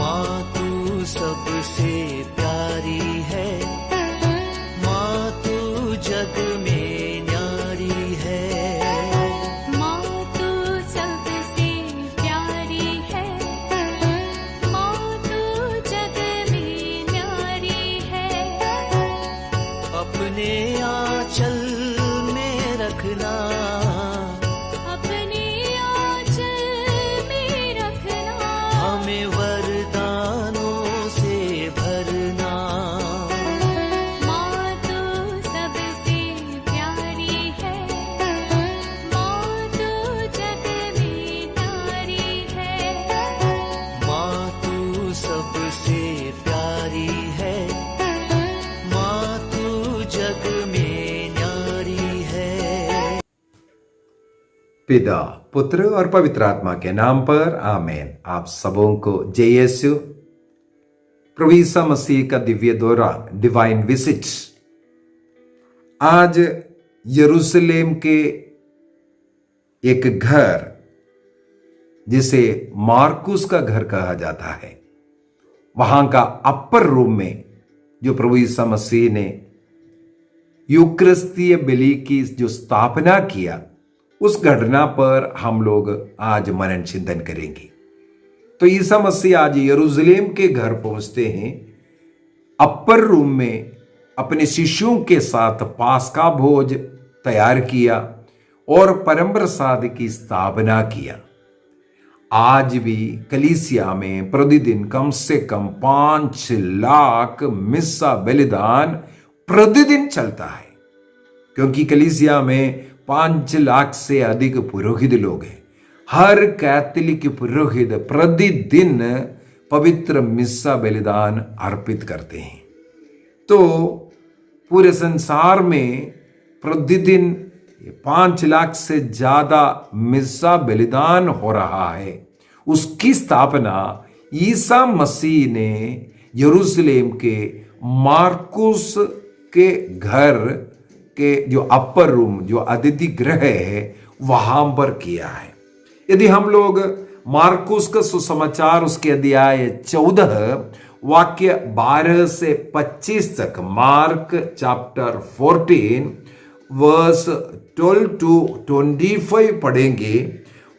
माँ तू सबसे प्यारी है, माँ तू जग में न्यारी है। माँ तू सबसे प्यारी है, माँ तू जग में न्यारी है। अपने आंचल में रखना, अपने आंचल में रखना। हमें वरदानों से भरना। माँ तू सबसे प्यारी है, माँ तू जग में न्यारी है। माँ तू सबसे प्यारी है, माँ तू जग में न्यारी है। पिता, पुत्र और पवित्र आत्मा के नाम पर आमीन। आप सबों को जय यीशु। प्रभु यीशु मसीह का दिव्य दौरा, डिवाइन विजिट्स, आज यरूशलेम के एक घर जिसे मार्कुस का घर कहा जाता है, वहां का अपर रूम में जो प्रभु यीशु मसीह ने यूक्रिस्तीय बलि की जो स्थापना किया, उस घटना पर हम लोग आज मनन चिंतन करेंगे। तो ईसा मसीह आज यरूशलेम के घर पहुंचते हैं, अपर रूम में अपने शिष्यों के साथ पास्का भोज तैयार किया और परम प्रसाद की स्थापना किया। आज भी कलीसिया में प्रतिदिन कम से कम 5 लाख मिस्सा बलिदान प्रतिदिन चलता है, क्योंकि कलीसिया में 5 लाख से अधिक पुरोहित लोग हैं। हर कैथोलिक पुरोहित प्रतिदिन पवित्र मिस्सा बलिदान अर्पित करते हैं। तो पूरे संसार में प्रतिदिन 5 लाख से ज्यादा मिस्सा बलिदान हो रहा है। उसकी स्थापना ईसा मसीह ने यरूशलेम के मार्कुस के घर के जो अपर रूम, जो अतिथि गृह है, वहां पर किया है। यदि हम लोग मार्कुस का सुसमाचार उसके अध्याय 14 वाक्य 12 से 25 तक, मार्क चैप्टर 14 वर्स 12 to 25 पढ़ेंगे,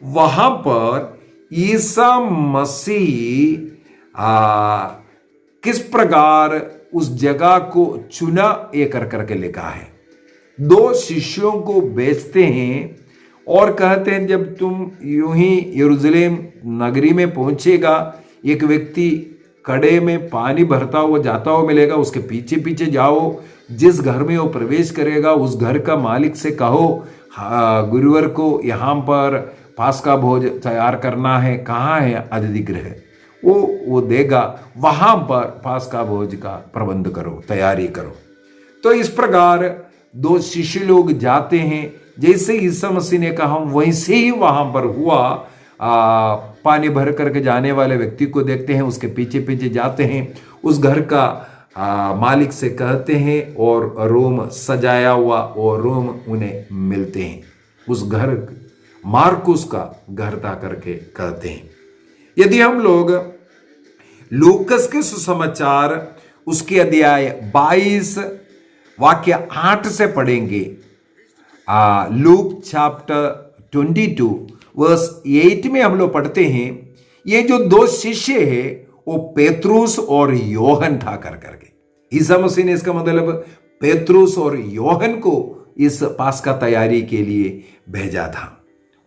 वहां पर ईसा मसीह किस प्रकार उस जगह को चुना ये कर करके लिखा है। 2 शिष्यों को भेजते हैं और कहते हैं, जब तुम यूं ही यरूशलेम नगरी में पहुंचेगा, एक व्यक्ति कड़े में पानी भरता हुआ जाता हुआ मिलेगा, उसके पीछे पीछे जाओ। जिस घर में वो प्रवेश करेगा, उस घर का मालिक से कहो, गुरुवार को यहाँ पर पास्का भोज तैयार करना है, कहाँ है अतिथि गृह, वो देगा, वहां पर पास्का भोज का प्रबंध करो, तैयारी करो। तो इस प्रकार 2 शिष्य लोग जाते हैं, जैसे ईसा मसीह ने कहा वैसे ही वहां पर हुआ। पानी भर करके जाने वाले व्यक्ति को देखते हैं, उसके पीछे पीछे जाते हैं, उस घर का मालिक से कहते हैं और रूम सजाया हुआ और रूम उन्हें मिलते हैं। उस घर मार्कुस का घर था करके कहते हैं। यदि हम लोग लूकस के सुसमाचार उसके अध्याय 22 वाक्य 8 से पढ़ेंगे, लूक चैप्टर 22 वर्स 8 में हम लोग पढ़ते हैं, ये जो 2 शिष्य है वो पेत्रुस और योहन था कर करके। ईसा मसीह ने इसका मतलब पेत्रुस और योहन को इस पास्का तैयारी के लिए भेजा था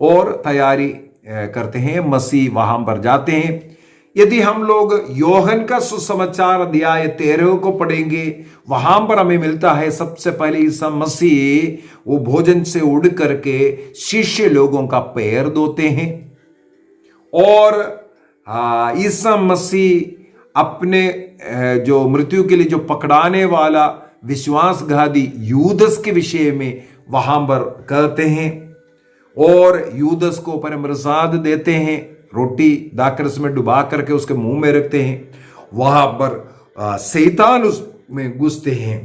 और तैयारी करते हैं। मसीह वहां पर जाते हैं। यदि हम लोग योहन का सुसमाचार अध्याय 13 को पढ़ेंगे, वहां पर हमें मिलता है सबसे पहले ईसा मसीह वो भोजन से उड़ करके शिष्य लोगों का पैर धोते हैं और ईसा मसीह अपने जो मृत्यु के लिए जो पकड़ाने वाला विश्वासघाती यूदस के विषय में वहां पर कहते हैं और यूदस को परम प्रसाद देते हैं, रोटी दाकरस में डुबा करके उसके मुंह में रखते हैं। वहां पर शैतान उसमें घुसते हैं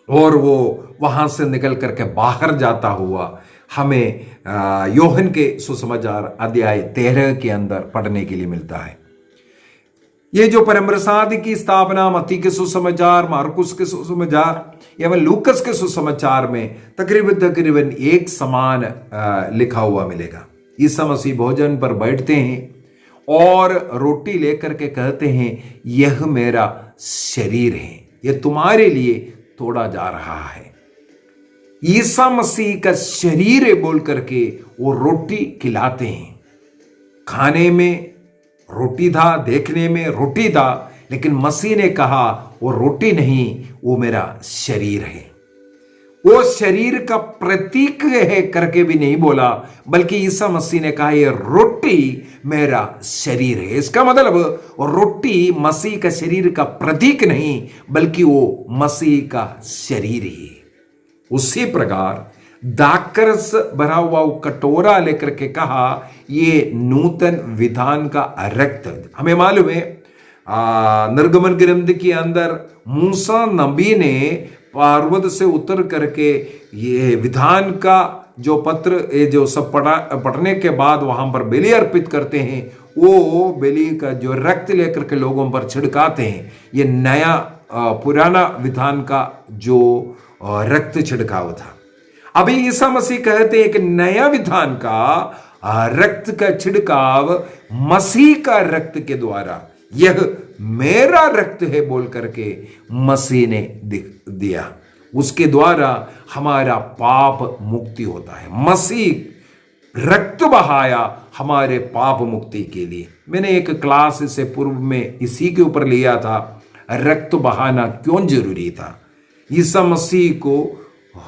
और वो वहां से निकल करके बाहर जाता हुआ हमें योहन के सुसमाचार अध्याय 13 के अंदर पढ़ने के लिए मिलता है। ये जो परम प्रसाद की स्थापना मत्ती के सुसमाचार, मार्कुस के सुसमाचार एवं लूकस के सुसमाचार में तकरीबन एक समान लिखा हुआ मिलेगा। ईसा मसीह भोजन पर बैठते हैं और रोटी लेकर के कहते हैं, यह मेरा शरीर है, यह तुम्हारे लिए तोड़ा जा रहा है। ईसा मसीह का शरीर है बोल करके वो रोटी खिलाते हैं। खाने में रोटी था, देखने में रोटी था, लेकिन मसीह ने कहा वो रोटी नहीं, वो मेरा शरीर है। वो शरीर का प्रतीक है करके भी नहीं बोला, बल्कि ईसा मसीह ने कहा ये रोटी मेरा शरीर है। इसका मतलब रोटी मसीह का शरीर का प्रतीक नहीं, बल्कि वो मसीह का शरीर ही। उसी प्रकार दाकरस भरा हुआ वो कटोरा लेकर के कहा, ये नूतन विधान का रक्त। हमें मालूम है निर्गमन ग्रंथ के अंदर मूसा नबी ने पर्वत से उतर करके ये विधान का जो पत्र, ये जो सब पढ़ने के बाद वहां पर बलि अर्पित करते हैं, वो बलि का जो रक्त लेकर के लोगों पर छिड़काते हैं। ये नया पुराना विधान का जो रक्त छिड़काव था। अभी ईसा मसीह कहते हैं कि नया विधान का रक्त का छिड़काव मसीह का रक्त के द्वारा, यह मेरा रक्त है बोल करके मसीह ने दिया। उसके द्वारा हमारा पाप मुक्ति होता है। मसीह रक्त बहाया हमारे पाप मुक्ति के लिए। मैंने एक क्लास से पूर्व में इसी के ऊपर लिया था, रक्त बहाना क्यों जरूरी था। ईसा मसीह को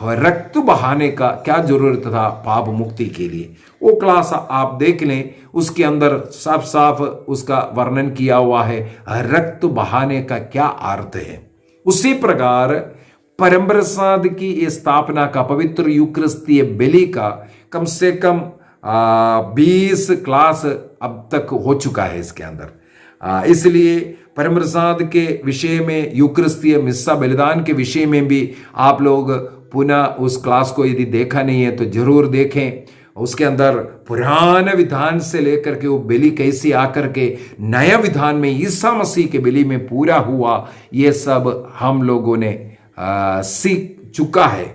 रक्त बहाने का क्या जरूरत था पाप मुक्ति के लिए, वो क्लास आप देख लें। उसके अंदर साफ साफ उसका वर्णन किया हुआ है, रक्त बहाने का क्या अर्थ है। उसी प्रकार परम प्रसाद की ये स्थापना का, पवित्र यूकरिस्तीय बलि का कम से कम 20 क्लास अब तक हो चुका है इसके अंदर। इसलिए परम प्रसाद के विषय में, यूकरिस्तीय मिस्सा बलिदान के विषय में भी आप लोग पुनः उस क्लास को यदि देखा नहीं है तो जरूर देखें। उसके अंदर पुराने विधान से लेकर के वो बलि कैसे आकर के नया विधान में ईसा मसीह के बलि में पूरा हुआ, ये सब हम लोगों ने सीख चुका है।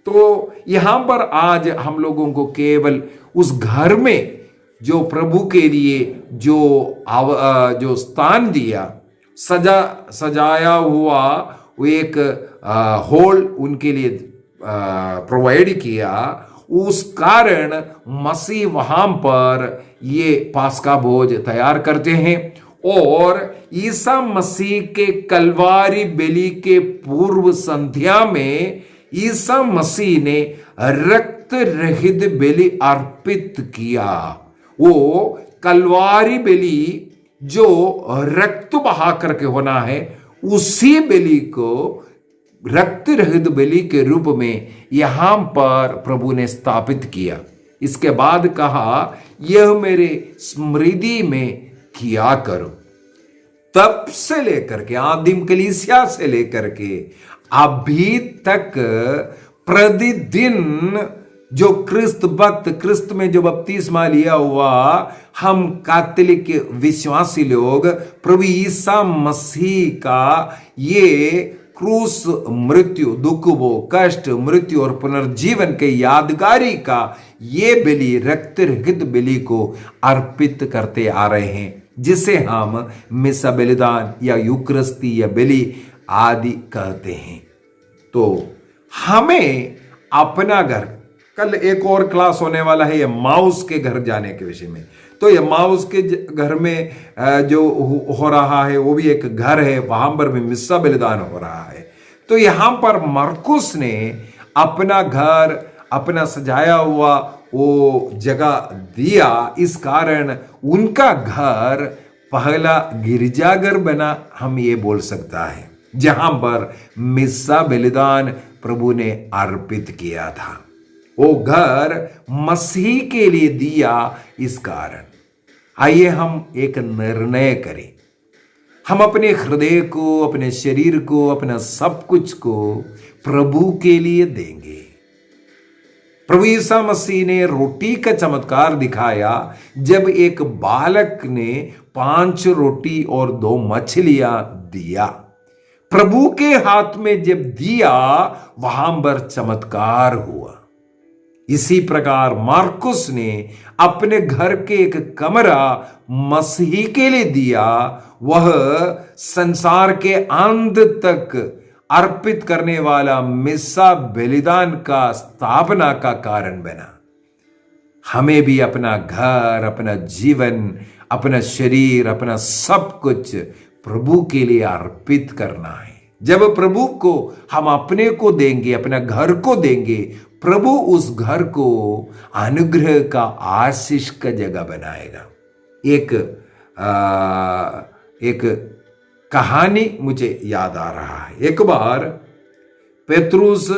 तो यहां पर आज हम लोगों को केवल उस घर में जो प्रभु के लिए जो स्थान दिया, सजाया हुआ वो एक हॉल उनके लिए प्रोवाइड किया, उस कारण मसीह वहां पर ये पास्का भोज तैयार करते हैं। और ईसा मसीह के कलवारी बलि के पूर्व संध्या में ईसा मसीह ने रक्त रहित बलि अर्पित किया। वो कलवारी बलि जो रक्त बहा करके होना है, उसी बलि को रक्त रहित बलि के रूप में यहां पर प्रभु ने स्थापित किया। इसके बाद कहा, यह मेरे स्मृति में किया करो। तब से लेकर के आदिम कलीसिया से लेकर के अभी तक प्रतिदिन जो क्रिस्त भक्त, क्रिस्त में जो बपतिस्मा लिया हुआ हम कैथोलिक विश्वासी लोग, प्रभु ईसा मसीह का ये क्रूस मृत्यु, दुख वो कष्ट, मृत्यु और पुनर्जीवन के यादगारी का ये बलि, रक्त रहित बलि को अर्पित करते आ रहे हैं, जिसे हम मिसा बलिदान या यूकरिस्ती या बलि आदि कहते हैं। तो हमें अपना घर, कल एक और क्लास होने वाला है ये माउस के घर जाने के विषय में। तो ये माउस के घर में जो हो रहा है वो भी एक घर है, वहां पर भी मिस्सा बलिदान हो रहा है। तो यहां पर मरकुस ने अपना घर, अपना सजाया हुआ वो जगह दिया, इस कारण उनका घर पहला गिरजाघर बना, हम ये बोल सकता है, जहां पर मिस्सा बलिदान प्रभु ने अर्पित किया था। वो घर मसीह के लिए दिया। इस कारण आइए हम एक निर्णय करें, हम अपने हृदय को, अपने शरीर को, अपना सब कुछ को प्रभु के लिए देंगे। प्रभु ईसा मसीह ने रोटी का चमत्कार दिखाया जब एक बालक ने 5 रोटी और 2 मछलियां दिया। प्रभु के हाथ में जब दिया वहां पर चमत्कार हुआ। इसी प्रकार मार्कुस ने अपने घर के एक कमरा मसीह के लिए दिया। वह संसार के अंत तक अर्पित करने वाला मिस्सा बलिदान का स्थापना का कारण बना। हमें भी अपना घर, अपना जीवन, अपना शरीर, अपना सब कुछ प्रभु के लिए अर्पित करना है। जब प्रभु को हम अपने को देंगे, अपना घर को देंगे, प्रभु उस घर को अनुग्रह का, आशीष का जगह बनाएगा। एक कहानी मुझे याद आ रहा है। एक बार पेतरुस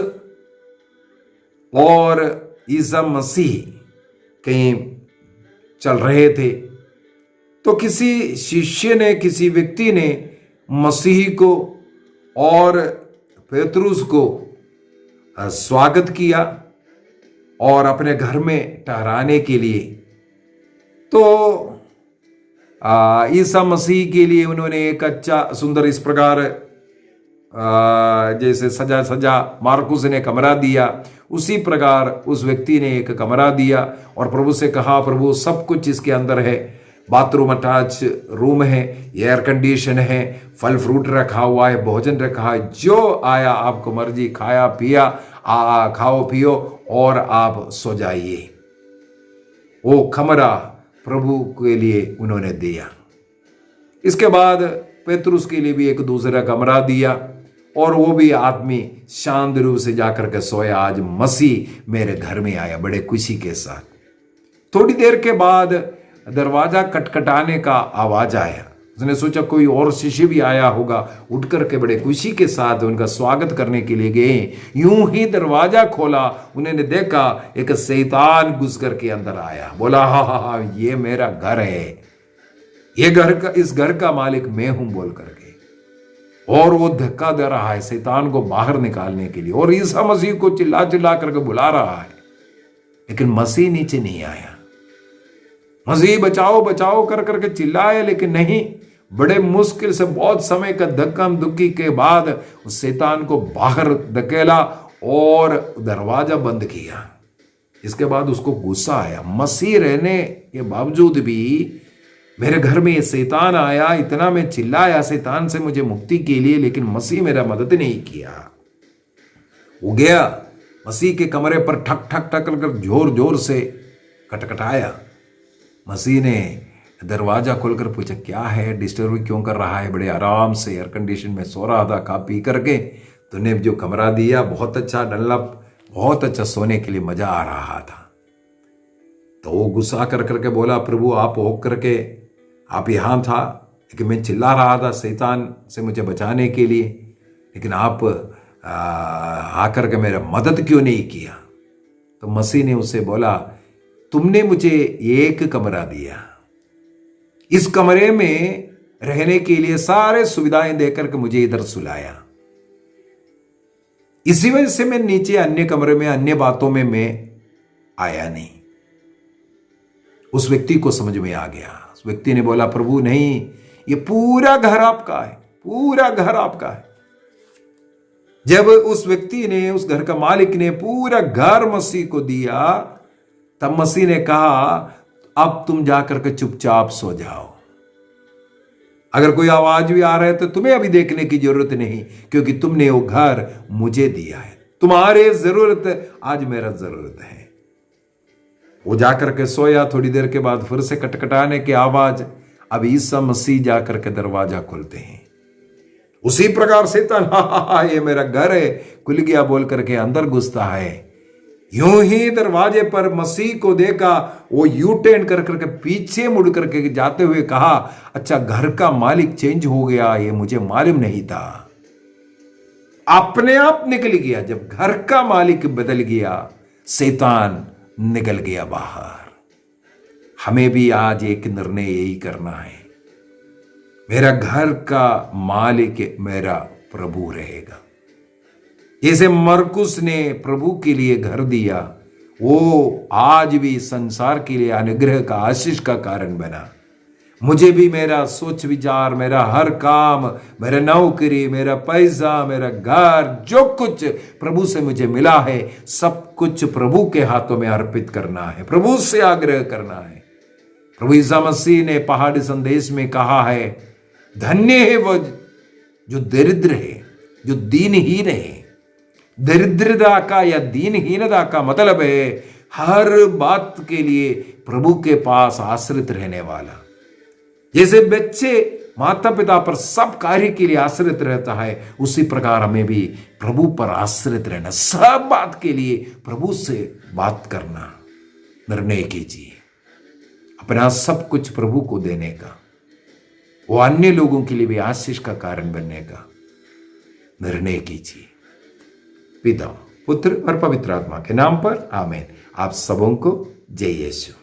और ईसा मसीह कहीं चल रहे थे, तो किसी शिष्य ने, किसी व्यक्ति ने मसीह को और पेतरुस को स्वागत किया और अपने घर में ठहराने के लिए। तो ईसा मसीह के लिए उन्होंने एक अच्छा सुंदर इस प्रकार जैसे सजा सजा मार्कुस ने कमरा दिया, उसी प्रकार उस व्यक्ति ने एक कमरा दिया और प्रभु से कहा, प्रभु सब कुछ इसके अंदर है, बाथरूम अटैच रूम है, एयर कंडीशन है, फल फ्रूट रखा हुआ है, भोजन रखा है, जो आया आपको मर्जी खाया पिया, खाओ पियो और आप सो जाइए। वो कमरा प्रभु के लिए उन्होंने दिया। इसके बाद पेतरुस के लिए भी एक दूसरा कमरा दिया और वो भी आदमी शांत रूप से जाकर के सोया। आज मसीह मेरे घर में आया बड़े खुशी के साथ। थोड़ी देर के बाद दरवाजा खटखटाने का आवाज आया। उसने सोचा कोई और शिष्य भी आया होगा, उठ करके बड़े खुशी के साथ उनका स्वागत करने के लिए गए। यूं ही दरवाजा खोला, उन्होंने देखा एक शैतान घुस करके अंदर आया। बोला, हा, ये मेरा घर है, ये इस घर का मालिक मैं हूं बोल करके। और वो धक्का दे रहा है शैतान को बाहर निकालने के लिए और ईसा मसीह को चिल्ला चिल्ला करके बुला रहा है, लेकिन मसीह नीचे नहीं आया। मसीह बचाओ बचाओ कर करके चिल्लाए, लेकिन नहीं। बड़े मुश्किल से बहुत समय का धक्का दुक्की के बाद उस शैतान को बाहर धकेला और दरवाजा बंद किया। इसके बाद उसको गुस्सा आया, मसीह रहने के बावजूद भी मेरे घर में ये शैतान आया, इतना मैं चिल्लाया शैतान से मुझे मुक्ति के लिए, लेकिन मसीह मेरा मदद नहीं किया। वो गया मसीह के कमरे पर ठक ठक ठक कर जोर जोर से खटखटाया। मसीह ने दरवाजा खोलकर पूछा, क्या है, डिस्टर्ब क्यों कर रहा है? बड़े आराम से एयर कंडीशन में सो रहा था, खा पी करके तूने जो कमरा दिया बहुत अच्छा, डनलप बहुत अच्छा, सोने के लिए मजा आ रहा था। तो वो गुस्सा कर करके बोला, प्रभु आप हो करके आप यहां था, लेकिन मैं चिल्ला रहा था शैतान से मुझे बचाने के लिए, लेकिन आप आकर के मेरा मदद क्यों नहीं किया? तो मसीह ने उससे बोला, तुमने मुझे एक कमरा दिया, इस कमरे में रहने के लिए सारे सुविधाएं देकर के मुझे इधर सुलाया, इसी वजह से मैं नीचे अन्य कमरे में अन्य बातों में मैं आया नहीं। उस व्यक्ति को समझ में आ गया। उस व्यक्ति ने बोला, प्रभु नहीं, ये पूरा घर आपका है, पूरा घर आपका है। जब उस व्यक्ति ने, उस घर का मालिक ने पूरा घर मसीह को दिया, तब मसीह ने कहा, अब तुम जाकर के चुपचाप सो जाओ। अगर कोई आवाज भी आ रहा है तो तुम्हें अभी देखने की जरूरत नहीं, क्योंकि तुमने वो घर मुझे दिया है। तुम्हारे जरूरत आज मेरा जरूरत है। वो जाकर के सोया। थोड़ी देर के बाद फिर से खटखटाने की आवाज। अब ईसा मसीह जाकर के दरवाजा खोलते हैं। उसी प्रकार शैतान हा ये मेरा घर है खुल गया बोल करके अंदर घुसता है। यूं ही दरवाजे पर मसीह को देखा, वो यू टर्न कर करके पीछे मुड़ करके जाते हुए कहा, अच्छा घर का मालिक चेंज हो गया, ये मुझे मालूम नहीं था। अपने आप निकल गया। जब घर का मालिक बदल गया, शैतान निकल गया बाहर। हमें भी आज एक निर्णय यही करना है, मेरा घर का मालिक मेरा प्रभु रहेगा। जैसे मरकुस ने प्रभु के लिए घर दिया, वो आज भी संसार के लिए अनुग्रह का, आशीष का कारण बना। मुझे भी मेरा सोच विचार, मेरा हर काम, मेरा नौकरी, मेरा पैसा, मेरा घर, जो कुछ प्रभु से मुझे मिला है, सब कुछ प्रभु के हाथों में अर्पित करना है, प्रभु से आग्रह करना है। प्रभु ईसा मसीह ने पहाड़ी संदेश में कहा है, धन्य है वो जो दरिद्र है, जो दीनहीन है। दरिद्रता का या दीनहीनता का मतलब है हर बात के लिए प्रभु के पास आश्रित रहने वाला। जैसे बच्चे माता पिता पर सब कार्य के लिए आश्रित रहता है, उसी प्रकार हमें भी प्रभु पर आश्रित रहना, सब बात के लिए प्रभु से बात करना निर्णय कीजिए। अपना सब कुछ प्रभु को देने का, वो अन्य लोगों के लिए भी आशीष का कारण बनने का निर्णय कीजिए। पिता, पुत्र और पवित्र आत्मा के नाम पर आमीन। आप सबों को जय यीशु।